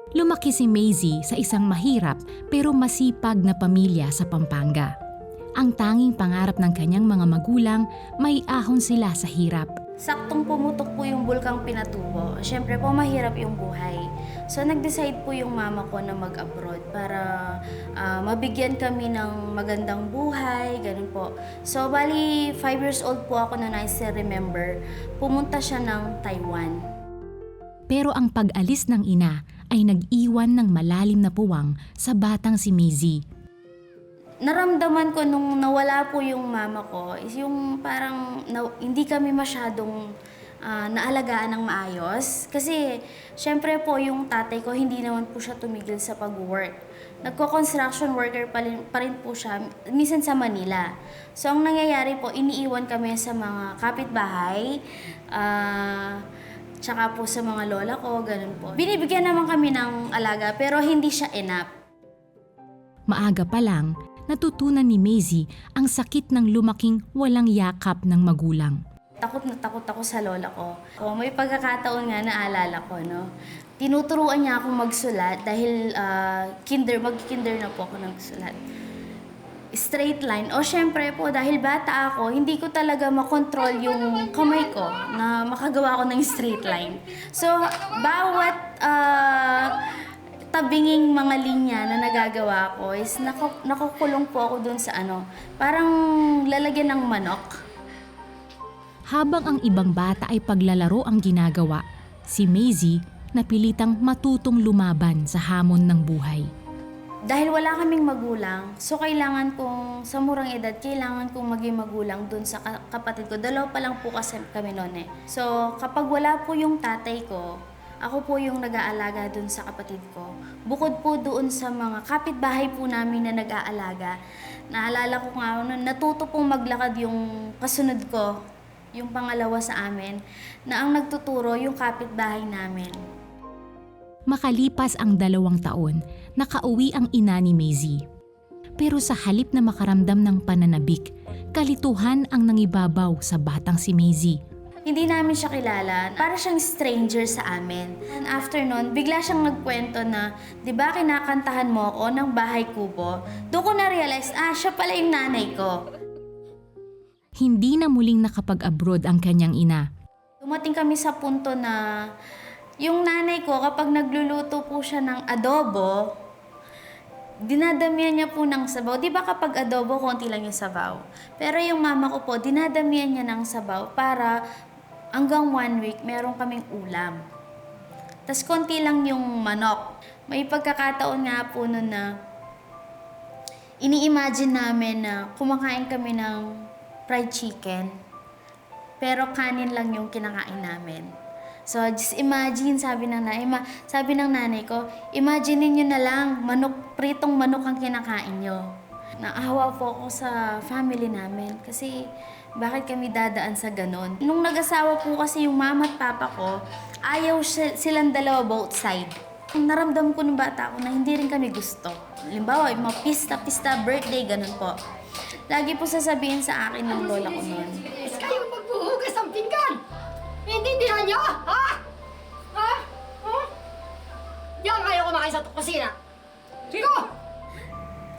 Lumaki si Maisie sa isang mahirap pero masipag na pamilya sa Pampanga. Ang tanging pangarap ng kanyang mga magulang, may ahon sila sa hirap. Saktong pumutok po yung bulkang Pinatubo. Siyempre po mahirap yung buhay. So nag-decide po yung mama ko na mag-abroad para mabigyan kami ng magandang buhay, ganun po. So bali 5 years old po ako na I still remember, pumunta siya ng Taiwan. Pero ang pag-alis ng ina ay nag-iwan ng malalim na puwang sa batang si Maisie. Naramdaman ko nung nawala po yung mama ko is yung parang hindi kami masyadong naalagaan ng maayos. Kasi syempre po yung tatay ko hindi naman po siya tumigil sa pag-work. Nagko-construction worker pa rin po siya, minsan sa Manila. So ang nangyayari po, iniiwan kami sa mga kapitbahay, tsaka po sa mga lola ko, ganun po. Binibigyan naman kami ng alaga pero hindi siya enough. Maaga pa lang, natutunan ni Maisie ang sakit ng lumaking walang yakap ng magulang. Takot na takot ako sa lola ko. May pagkakataon nga na alala ko, no? Tinuturuan niya akong magsulat dahil mag-kinder na po ako nagsulat. Straight line. O syempre po, dahil bata ako, hindi ko talaga makontrol yung kamay ko na makagawa ko ng straight line. So, bawat tabinging mga linya na nagagawa ko is nakukulong po ako dun sa parang lalagyan ng manok. Habang ang ibang bata ay paglalaro ang ginagawa, si Maisie napilitang matutong lumaban sa hamon ng buhay. Dahil wala kaming magulang, so kailangan kong, sa murang edad, kailangan kong maging magulang dun sa kapatid ko. Dalawa pa lang po kasi kami noon eh. So kapag wala po yung tatay ko, ako po yung nag-aalaga dun sa kapatid ko. Bukod po doon sa mga kapitbahay po namin na nag-aalaga, naalala ko nga, natuto pong maglakad yung kasunod ko, yung pangalawa sa amin, na ang nagtuturo yung kapitbahay namin. Makalipas ang 2 taon, nakauwi ang ina ni Maisie. Pero sa halip na makaramdam ng pananabik, kalituhan ang nangibabaw sa batang si Maisie. Hindi namin siya kilala. Para siyang stranger sa amin. And after nun, bigla siyang nagkwento na, di ba kinakantahan mo ako ng Bahay Kubo? Doon ko na-realize, siya pala yung nanay ko. Hindi na muling nakapag-abroad ang kanyang ina. Dumating kami sa punto na yung nanay ko, kapag nagluluto po siya ng adobo, dinadamihan niya po ng sabaw. Di ba kapag adobo, konti lang yung sabaw? Pero yung mama ko po, dinadamihan niya ng sabaw para hanggang 1 week, meron kaming ulam. Tas konti lang yung manok. May pagkakataon nga po nun na ini-imagine namin na kumakain kami ng fried chicken, pero kanin lang yung kinakain namin. So just imagine, sabi ng nanay ko, imagine niyo na lang, pritong manok ang kinakain nyo. Naawa po ako sa family namin kasi bakit kami dadaan sa ganon. Nung nag-asawa po kasi yung mama at papa ko, ayaw silang dalawa both side. Naramdam ko nung bata ko na hindi rin kami gusto. Halimbawa, yung mga pista, birthday, ganon po. Lagi po sasabihin sa akin ng lola ko noon. Kayo magbuhugas ng pinggan! Intindihan niyo? Ha? Ha? Ha? Diyan kayo kumakain sa kusina. Sige!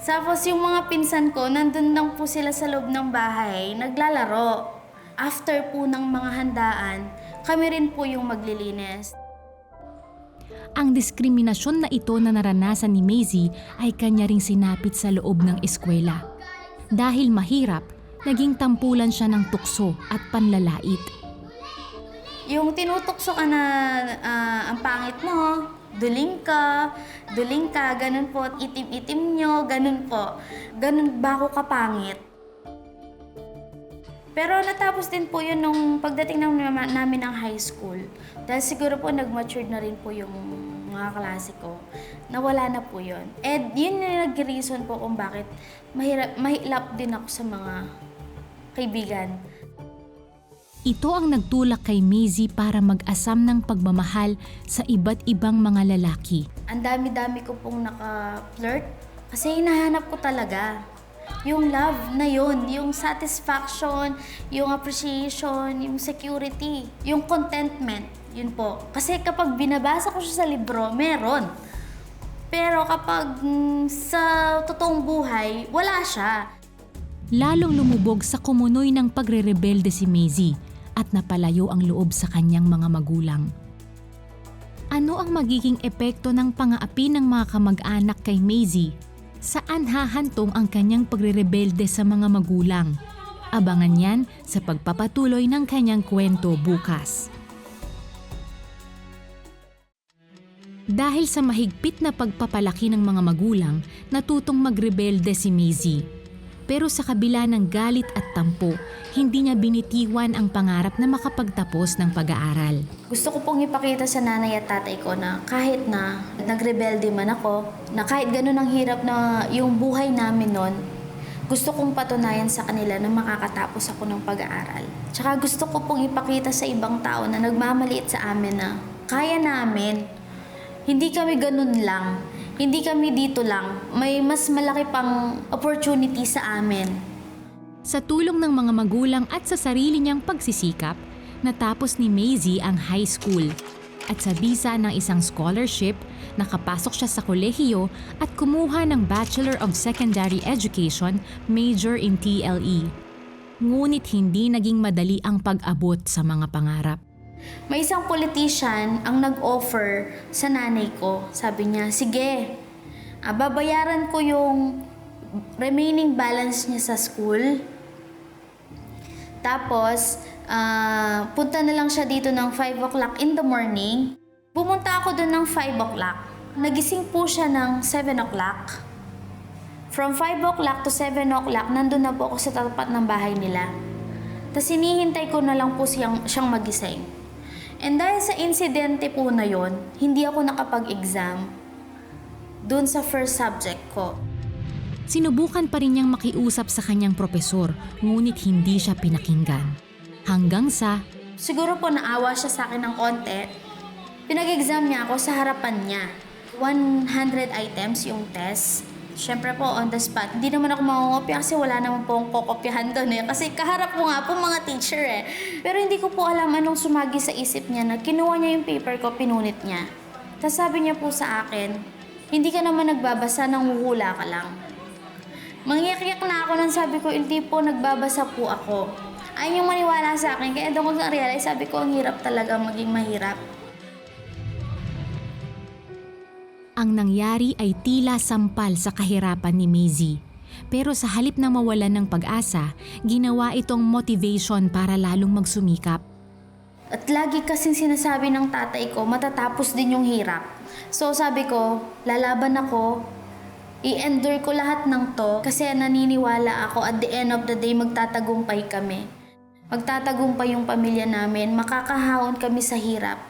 Tapos yung mga pinsan ko, nandun lang po sila sa loob ng bahay, naglalaro. After po ng mga handaan, kami rin po yung maglilinis. Ang diskriminasyon na ito na naranasan ni Maisie ay kanya ring sinapit sa loob ng eskwela. Dahil mahirap, naging tampulan siya ng tukso at panlalait. Yung tinutukso ka na ang pangit mo, duling ka, ganun po, itim-itim nyo, ganun po. Ganun ba ako kapangit? Pero natapos din po yun nung pagdating namin ng high school. Dahil siguro po nag-matured na rin po yung mga klase ko. Nawala na po yun. And yun yung nag-reason po kung bakit mahilap din ako sa mga kaibigan. Ito ang nagtulak kay Maisie para mag-asam ng pagmamahal sa iba't ibang mga lalaki. Ang dami-dami ko pong naka-flirt kasi hinahanap ko talaga. Yung love na yun, yung satisfaction, yung appreciation, yung security, yung contentment, yun po. Kasi kapag binabasa ko siya sa libro, meron. Pero kapag sa totoong buhay, wala siya. Lalong lumubog sa kumunoy ng pagre-rebelde si Maisie at napalayo ang loob sa kanyang mga magulang. Ano ang magiging epekto ng pang-aapi ng mga kamag-anak kay Maisie? Saan hahantong ang kanyang pagre-rebelde sa mga magulang? Abangan yan sa pagpapatuloy ng kanyang kwento bukas. Dahil sa mahigpit na pagpapalaki ng mga magulang, natutong magrebelde si Maisie. Pero sa kabila ng galit at tampo, hindi niya binitiwan ang pangarap na makapagtapos ng pag-aaral. Gusto ko pong ipakita sa nanay at tatay ko na kahit na nagrebelde man ako, na kahit ganun ang hirap na yung buhay namin nun, gusto kong patunayan sa kanila na makakatapos ako ng pag-aaral. Tsaka gusto ko pong ipakita sa ibang tao na nagmamaliit sa amin na kaya namin. Hindi kami ganun lang. Hindi kami dito lang. May mas malaki pang opportunity sa amin. Sa tulong ng mga magulang at sa sarili niyang pagsisikap, natapos ni Maisie ang high school. At sa bisa ng isang scholarship, nakapasok siya sa kolehiyo at kumuha ng Bachelor of Secondary Education, major in TLE. Ngunit hindi naging madali ang pag-abot sa mga pangarap. May isang politician ang nag-offer sa nanay ko. Sabi niya, sige, babayaran ko yung remaining balance niya sa school. Tapos, punta na lang siya dito ng 5 o'clock in the morning. Pumunta ako doon ng 5 o'clock. Nagising po siya ng 7 o'clock. From 5 o'clock to 7 o'clock, nandun na po ako sa tapat ng bahay nila. Tapos hinihintay ko na lang po siyang magising. And dahil sa insidente po na yon, hindi ako nakapag-exam doon sa first subject ko. Sinubukan pa rin niyang makiusap sa kanyang propesor, ngunit hindi siya pinakinggan. Hanggang sa Siguro po naawa siya sa akin ng konti. Pinag-exam niya ako sa harapan niya. 100 items yung test. Siyempre po, on the spot. Hindi naman ako mangungopya kasi wala naman po akong kokopyahan doon eh. Kasi kaharap ko nga po mga teacher eh. Pero hindi ko po alam anong sumagi sa isip niya na kinuha niya yung paper ko, pinunit niya. Tapos sabi niya po sa akin, hindi ka naman nagbabasa, nanguhula ka lang. Mangyak-yak na ako nang sabi ko, hindi po, nagbabasa po ako. Ayun yung maniwala sa akin, kaya doon ko na-realize, sabi ko, ang hirap talaga maging mahirap. ang nangyari ay tila sampal sa kahirapan ni Maisie. Pero sa halip na mawalan ng pag-asa, ginawa itong motivation para lalong magsumikap. At lagi kasing sinasabi ng tatay ko, matatapos din yung hirap. So sabi ko, lalaban ako, i-endure ko lahat ng to kasi naniniwala ako at the end of the day magtatagumpay kami. Magtatagumpay yung pamilya namin, makakahaon kami sa hirap.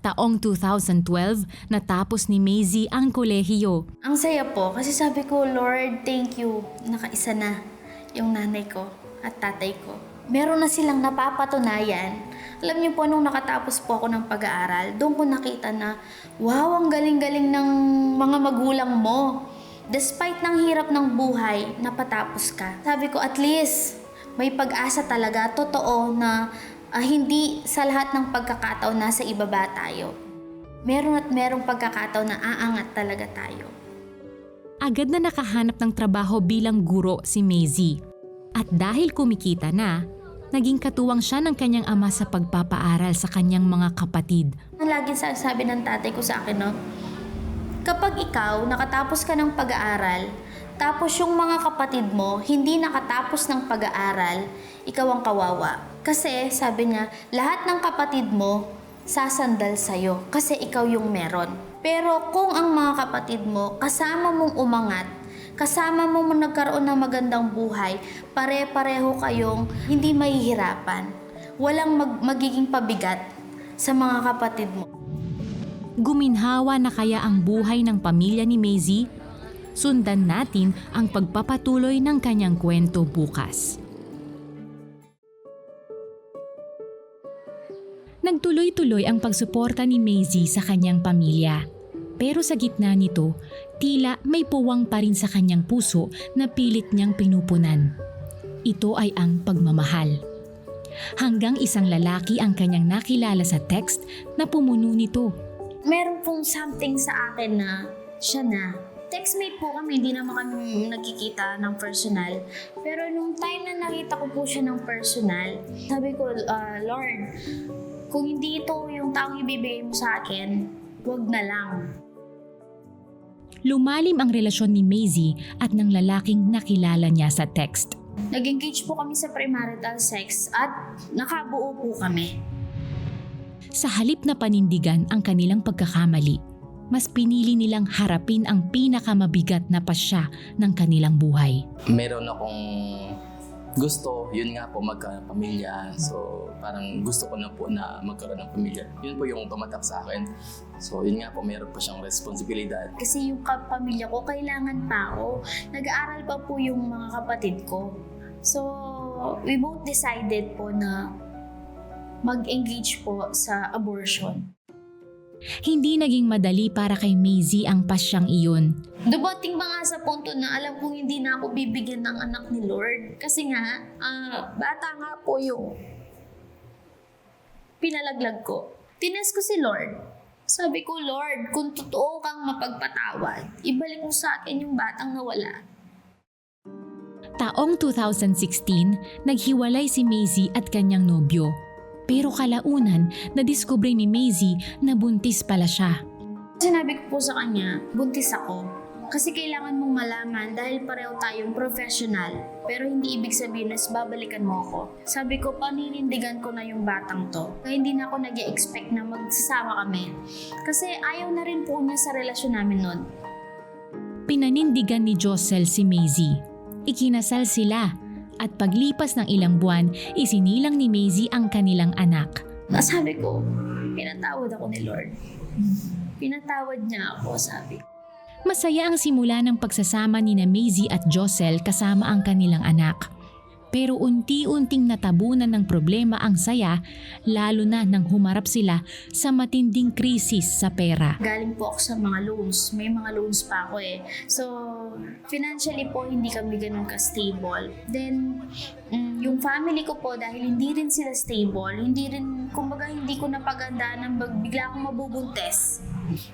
Taong 2012, natapos ni Maisie ang kolehiyo. Ang saya po kasi sabi ko, Lord, thank you. Nakaisa na yung nanay ko at tatay ko. Meron na silang napapatunayan. Alam niyo po, nung nakatapos po ako ng pag-aaral, doon ko nakita na, wow, ang galing-galing ng mga magulang mo. Despite ng hirap ng buhay, napatapos ka. Sabi ko, at least, may pag-asa talaga, totoo na hindi sa lahat ng pagkakataon nasa ibaba tayo. Meron at merong pagkakataon na aangat talaga tayo. Agad na nakahanap ng trabaho bilang guro si Maisie. At dahil kumikita na, naging katuwang siya ng kanyang ama sa pagpapaaral sa kanyang mga kapatid. Ang laging sabi ng tatay ko sa akin, no? Kapag ikaw nakatapos ka ng pag-aaral, tapos yung mga kapatid mo hindi nakatapos ng pag-aaral, ikaw ang kawawa. Kasi sabi niya, lahat ng kapatid mo sasandal sa'yo kasi ikaw yung meron. Pero kung ang mga kapatid mo kasama mong umangat, kasama mo nagkaroon ng magandang buhay, pare-pareho kayong hindi mahihirapan. Walang magiging pabigat sa mga kapatid mo. Guminhawa na kaya ang buhay ng pamilya ni Maisie? Sundan natin ang pagpapatuloy ng kanyang kwento bukas. Nagtuloy-tuloy ang pagsuporta ni Maisie sa kanyang pamilya. Pero sa gitna nito, tila may puwang pa rin sa kanyang puso na pilit niyang pinupunan. Ito ay ang pagmamahal. Hanggang isang lalaki ang kanyang nakilala sa text na pumuno nito. meron pong something sa akin na siya na. Textmate po kami, hindi naman kami nagkikita ng personal. Pero nung time na nakita ko po siya ng personal, sabi ko, Lord, kung hindi ito yung taong ibibigay mo sa akin, wag na lang. Lumalim ang relasyon ni Maisie at ng lalaking nakilala niya sa text. Nag-engage po kami sa premarital sex at nakabuo po kami. Sa halip na panindigan ang kanilang pagkakamali, mas pinili nilang harapin ang pinakamabigat na pasya ng kanilang buhay. Meron akong gusto, yun nga po, magkapamilya. So parang gusto ko na po na magkaroon ng pamilya. Yun po yung tumatak sa akin. So yun nga po, meron pa siyang responsibilidad. Kasi yung pamilya ko, kailangan pa ako. Nag-aaral pa po yung mga kapatid ko. So we both decided po na mag-engage po sa abortion. Hindi naging madali para kay Maisie ang pasyang iyon. Dumating ba nga sa punto na alam kong hindi na ako bibigyan ng anak ni Lord? Kasi nga, bata nga po yung pinalaglag ko. Tines ko si Lord. Sabi ko, Lord, kung totoo kang mapagpatawad, ibalik mo sa akin yung batang nawala. Taong 2016, naghiwalay si Maisie at kanyang nobyo. Pero kalaunan, nadiskubre ni Maisie na buntis pala siya. Sinabi ko po sa kanya, buntis ako. Kasi kailangan mong malaman dahil pareho tayong professional. Pero hindi ibig sabihin na babalikan mo ako. Sabi ko, paninindigan ko na yung batang to. Kaya hindi na ako nag-expect na magsasama kami. Kasi ayaw na rin po niya sa relasyon namin nun. Pinanindigan ni Josel si Maisie. Ikinasal sila. At paglipas ng ilang buwan, isinilang ni Maisie ang kanilang anak. Sabi ko, pinatawad ako ni Lord. Pinatawad niya ako, sabi ko. Masaya ang simula ng pagsasama ni na Maisie at Josel kasama ang kanilang anak. Pero unti-unting natabunan ng problema ang saya, lalo na nang humarap sila sa matinding krisis sa pera. Galing po ako sa mga loans. May mga loans pa ako eh. So, financially po, hindi kami ganun ka-stable. Then, yung family ko po, dahil hindi rin sila stable, kumbaga hindi ko napagandaan ng bigla akong mabubuntes.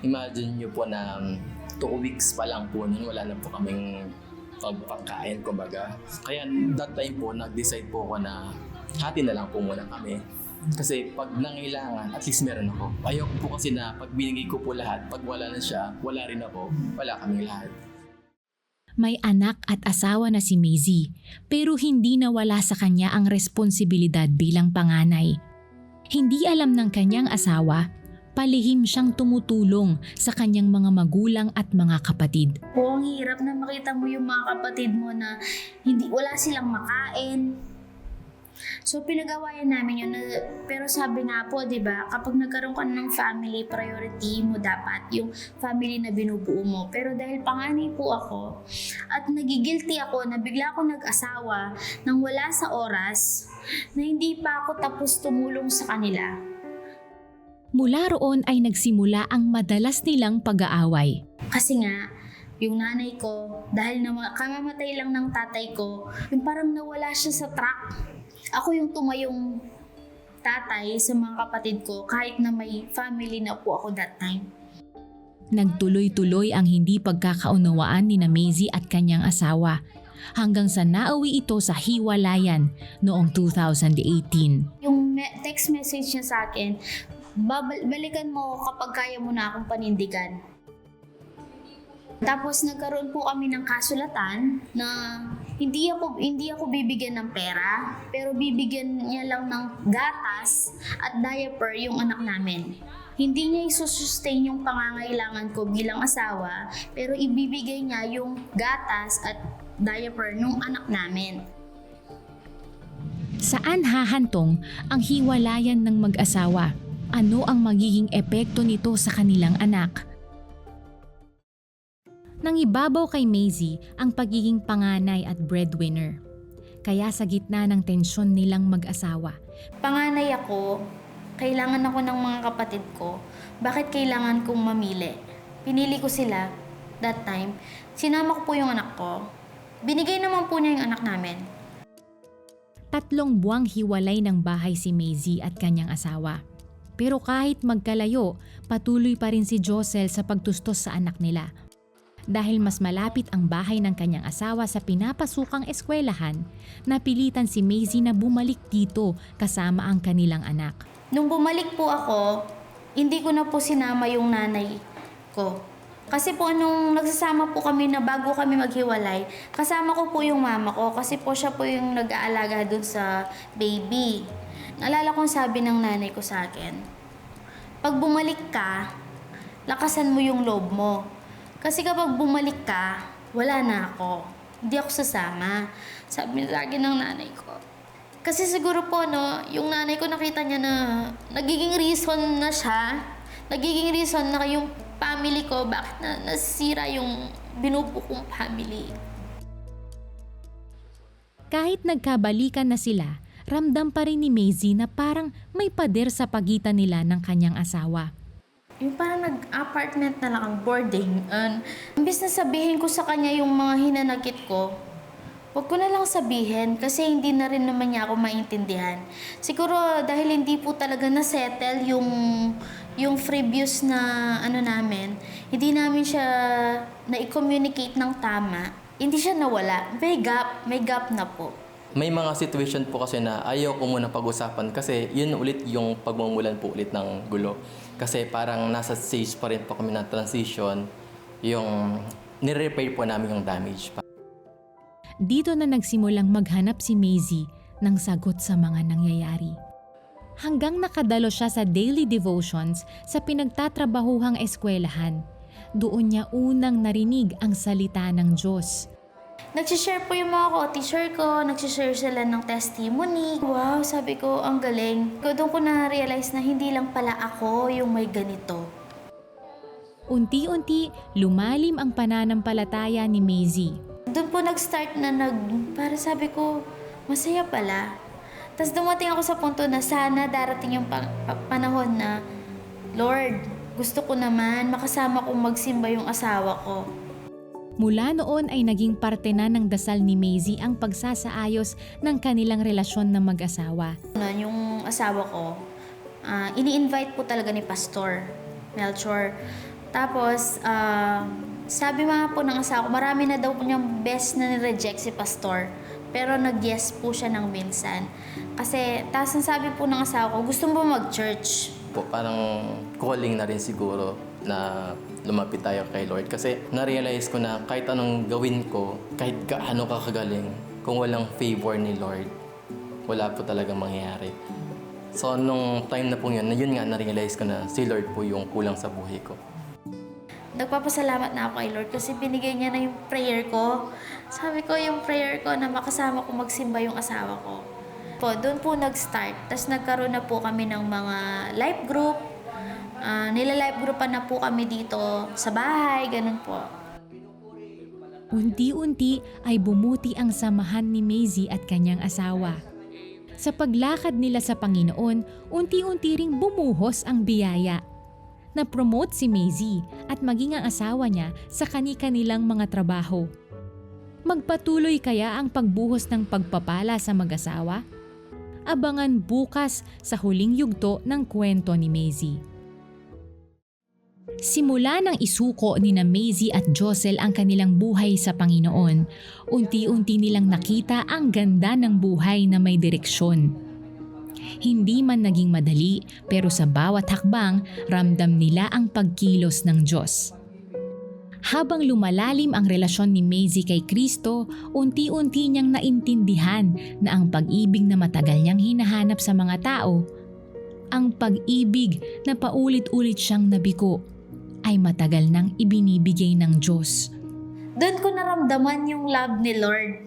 Imagine nyo po na 2 weeks pa lang po nun, wala na po kaming pagkain, kumbaga. Kaya that time po, nag-decide po ako na hati na lang po muna kami. Kasi pag nangailangan, at least meron ako. Ayoko po kasi na pag binigay ko po lahat, pag wala na siya, wala rin ako, wala kaming lahat. May anak at asawa na si Maisie, pero hindi nawala sa kanya ang responsibilidad bilang panganay. Hindi alam ng kanyang asawa, palihim siyang tumutulong sa kanyang mga magulang at mga kapatid. Po, ang hirap na makita mo yung mga kapatid mo na wala silang makain. So, pinagawayan namin yun. Pero sabi nga po, di ba, kapag nagkaroon ka ng family, priority mo dapat yung family na binubuo mo. Pero dahil panganay po ako, at nagigilty ako na bigla ako nag-asawa nang wala sa oras, na hindi pa ako tapos tumulong sa kanila. Mula roon ay nagsimula ang madalas nilang pag-aaway. Kasi nga, yung nanay ko, dahil kamamatay lang ng tatay ko, yung parang nawala siya sa track. Ako yung tumayong tatay sa mga kapatid ko kahit na may family na po ako that time. Nagtuloy-tuloy ang hindi pagkakaunawaan ni na Maisie at kanyang asawa hanggang sa nauwi ito sa hiwalayan noong 2018. Yung text message niya sa akin, balikan mo kapag kaya mo na akong panindigan. Tapos nagkaroon po kami ng kasulatan na hindi ako bibigyan ng pera, pero bibigyan niya lang ng gatas at diaper yung anak namin. Hindi niya isusustain yung pangangailangan ko bilang asawa, pero ibibigay niya yung gatas at diaper ng anak namin. Saan hahantong ang hiwalayan ng mag-asawa? Ano ang magiging epekto nito sa kanilang anak? Nang ibabaw kay Maisie ang pagiging panganay at breadwinner. Kaya sa gitna ng tensyon nilang mag-asawa, Panganay ako, kailangan ako ng mga kapatid ko. Bakit kailangan kong mamili? Pinili ko sila that time. Sinama ko po yung anak ko. Binigay naman po niya yung anak namin. 3 buwang hiwalay ng bahay si Maisie at kanyang asawa. Pero kahit magkalayo, patuloy pa rin si Josel sa pagtustos sa anak nila. Dahil mas malapit ang bahay ng kanyang asawa sa pinapasukang eskwelahan, napilitan si Maisie na bumalik dito kasama ang kanilang anak. Nung bumalik po ako, hindi ko na po sinama yung nanay ko. Kasi po nung nagsasama po kami na bago kami maghiwalay, kasama ko po yung mama ko kasi po siya po yung nag-aalaga dun sa baby. Naalala kong sabi ng nanay ko sa akin, pag bumalik ka, lakasan mo yung loob mo. Kasi kapag bumalik ka, wala na ako. Hindi ako sasama. Sabi sa akin ng nanay ko. Kasi siguro po, no, yung nanay ko nakita niya na nagiging reason na siya. Nagiging reason na yung family ko, bakit nasira yung binubuo kong family. Kahit nagkabalikan na sila, ramdam pa rin ni Maisie na parang may pader sa pagitan nila ng kanyang asawa. Yung parang nag-apartment na lang ang boarding. Imbis na sabihin ko sa kanya yung mga hinanakit ko, huwag ko na lang sabihin kasi hindi na rin naman niya ako maintindihan. Siguro dahil hindi po talaga na-settle yung previous na namin, hindi namin siya na-communicate ng tama. Hindi siya nawala. May gap na po. May mga situation po kasi na ayaw ko muna pag-usapan kasi yun ulit yung pagmumulan po ulit ng gulo. Kasi parang nasa stage pa rin po kami ng transition, yung nire-repair po namin yung damage. Dito na nagsimulang maghanap si Maisie ng sagot sa mga nangyayari. Hanggang nakadalo siya sa daily devotions sa pinagtatrabahuhang eskwelahan. Doon niya unang narinig ang salita ng Diyos. Nagsishare po yung mga teacher ko, nagsishare sila ng testimony. Wow, sabi ko, ang galing. Doon ko na-realize na hindi lang pala ako yung may ganito. Unti-unti, lumalim ang pananampalataya ni Maisie. Doon po nag-start na para sabi ko, masaya pala. Tapos dumating ako sa punto na sana darating yung panahon na, Lord, gusto ko naman makasama kong magsimba yung asawa ko. Mula noon ay naging parte na ng dasal ni Maisie ang pagsasaayos ng kanilang relasyon ng mag-asawa. Yung asawa ko, ini-invite po talaga ni Pastor Melchor. Tapos, sabi mga po ng asawa ko, marami na daw po niyang best na nireject si Pastor. Pero nag-yes po siya ng minsan. Kasi, tapos ang sabi po ng asawa ko, gusto mo mag-church. Po, parang calling na rin siguro na lumapit tayo kay Lord. Kasi na-realize ko na kahit anong gawin ko, kahit gaano kakagaling, kung walang favor ni Lord, wala po talagang mangyayari. So, nung time na po yun nga, na-realize ko na si Lord po yung kulang sa buhay ko. Nagpapasalamat na ako kay Lord kasi binigay niya na yung prayer ko. Sabi ko yung prayer ko na makasama ko magsimba yung asawa ko. Doon po nag-start. Tapos nagkaroon na po kami ng mga life group. Nila-life groupan na po kami dito sa bahay, ganun po. Unti-unti ay bumuti ang samahan ni Maisie at kanyang asawa. Sa paglakad nila sa Panginoon, unti-unti ring bumuhos ang biyaya. Na-promote si Maisie at maging ang asawa niya sa kani-kanilang mga trabaho. Magpatuloy kaya ang pagbuhos ng pagpapala sa mag-asawa? Abangan bukas sa huling yugto ng kwento ni Maisie. Simula nang isuko ni na Maisie at Josel ang kanilang buhay sa Panginoon, unti-unti nilang nakita ang ganda ng buhay na may direksyon. Hindi man naging madali, pero sa bawat hakbang, ramdam nila ang pagkilos ng Diyos. Habang lumalalim ang relasyon ni Maisie kay Kristo, unti-unti niyang naintindihan na ang pag-ibig na matagal niyang hinahanap sa mga tao, ang pag-ibig na paulit-ulit siyang nabiko, ay matagal nang ibinibigay ng Diyos. Doon ko naramdaman yung love ni Lord.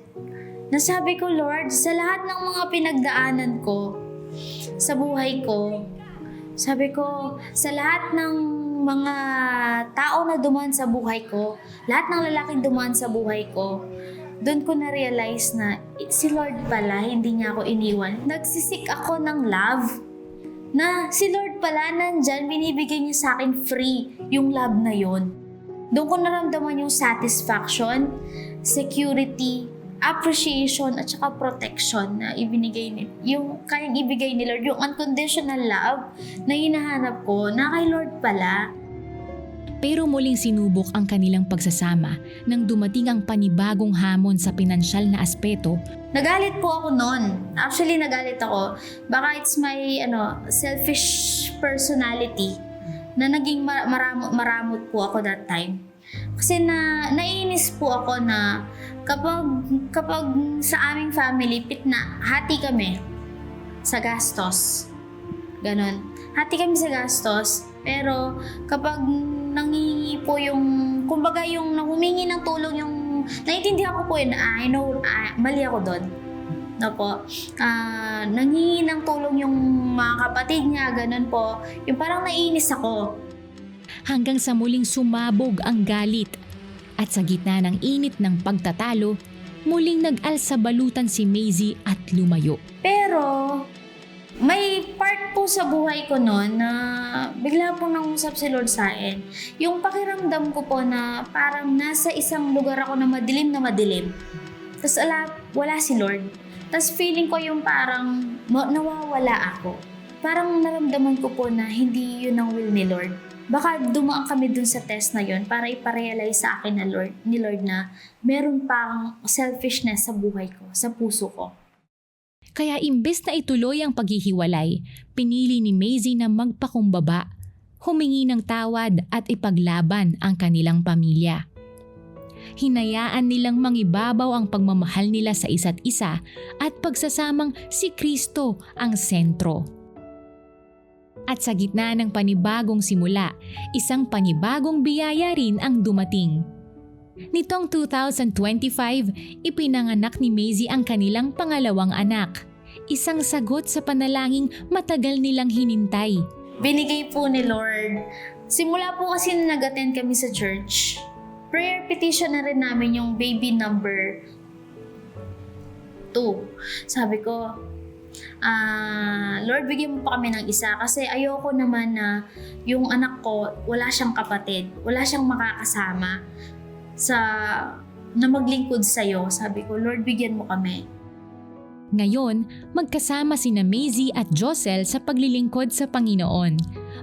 Nasabi ko, Lord, sa lahat ng mga pinagdaanan ko, sa buhay ko, sabi ko, sa lahat ng mga tao na dumaan sa buhay ko, lahat ng lalaking dumaan sa buhay ko, doon ko na-realize na si Lord pala, hindi niya ako iniwan. Nagsisik ako ng love. Na si Lord pala nandyan, binibigay niya sa akin free yung love na yon. Doon ko naramdaman yung satisfaction, security, appreciation at saka protection na ibinigay ni yung kayang ibigay ni Lord, yung unconditional love na hinahanap ko na kay Lord pala. Pero muling sinubok ang kanilang pagsasama nang dumating ang panibagong hamon sa pinansyal na aspeto. Nagalit po ako noon. Actually, nagalit ako. Baka it's my selfish personality na naging maramot po ako that time. Kasi naiinis po ako na kapag sa aming family, hati kami sa gastos. Ganon. Hati kami sa gastos, pero kapag nangihingi po kumbaga yung humingi ng tulong naiintindihan ko po yun, I know, mali ako doon. No po. Nanghihingi ng tulong yung mga kapatid niya, ganon po. Yung parang naiinis ako. Hanggang sa muling sumabog ang galit. At sa gitna ng init ng pagtatalo, muling nag-alsabalutan si Maisie at lumayo. Pero may part po sa buhay ko noon na bigla po nangusap si Lord sa akin. Yung pakiramdam ko po na parang nasa isang lugar ako na madilim. Tapos wala si Lord. Tapos feeling ko yung parang nawawala ako. Parang naramdaman ko po na hindi yun ang will ni Lord. Baka dumaan kami dun sa test na yun para iparealize sa akin ni Lord na meron pang selfishness sa buhay ko, sa puso ko. Kaya imbes na ituloy ang paghihiwalay, pinili ni Maisie na magpakumbaba, humingi ng tawad at ipaglaban ang kanilang pamilya. Hinayaan nilang mangibabaw ang pagmamahal nila sa isa't isa at pagsasamang si Kristo ang sentro. At sa gitna ng panibagong simula, isang panibagong biyaya rin ang dumating. Nitong 2025, ipinanganak ni Maisie ang kanilang pangalawang anak. Isang sagot sa panalangin matagal nilang hinintay. Binigay po ni Lord. Simula po kasi nag-attend kami sa church, prayer petition na rin namin yung baby number 2. Sabi ko, Lord, bigyan mo pa kami ng isa kasi ayoko naman na yung anak ko wala siyang kapatid, wala siyang makakasama na maglingkod sa'yo. Sabi ko, Lord, bigyan mo kami. Ngayon, magkasama sina Maisie at Josel sa paglilingkod sa Panginoon.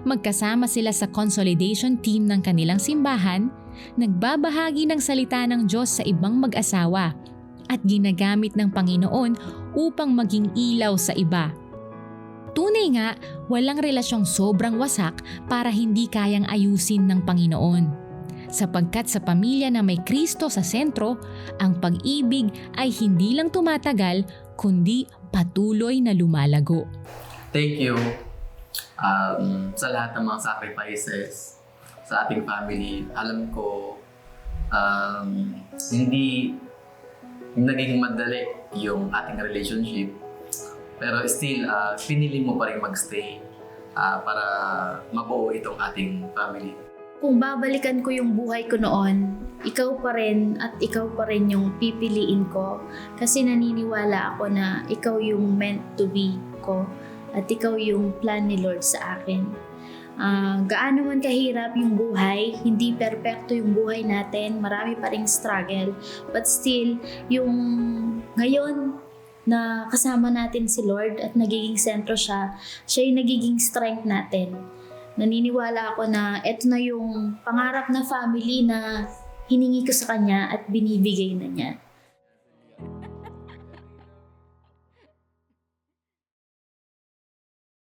Magkasama sila sa consolidation team ng kanilang simbahan, nagbabahagi ng salita ng Diyos sa ibang mag-asawa, at ginagamit ng Panginoon upang maging ilaw sa iba. Tunay nga, walang relasyong sobrang wasak para hindi kayang ayusin ng Panginoon. Sapagkat sa pamilya na may Kristo sa sentro, ang pag-ibig ay hindi lang tumatagal, kundi patuloy na lumalago. Thank you sa lahat ng mga sacrifices sa ating family. Alam ko, hindi naging madali yung ating relationship. Pero still, pinili mo pa rin magstay para mabuo itong ating family. Kung babalikan ko yung buhay ko noon, ikaw pa rin at ikaw pa rin yung pipiliin ko. Kasi naniniwala ako na ikaw yung meant to be ko at ikaw yung plan ni Lord sa akin. Gaano man kahirap yung buhay, hindi perpekto yung buhay natin, marami pa ring struggle. But still, yung ngayon na kasama natin si Lord at nagiging sentro siya yung nagiging strength natin. Naniniwala ako na eto na yung pangarap na family na hiningi ko sa Kanya at binibigay na Niya.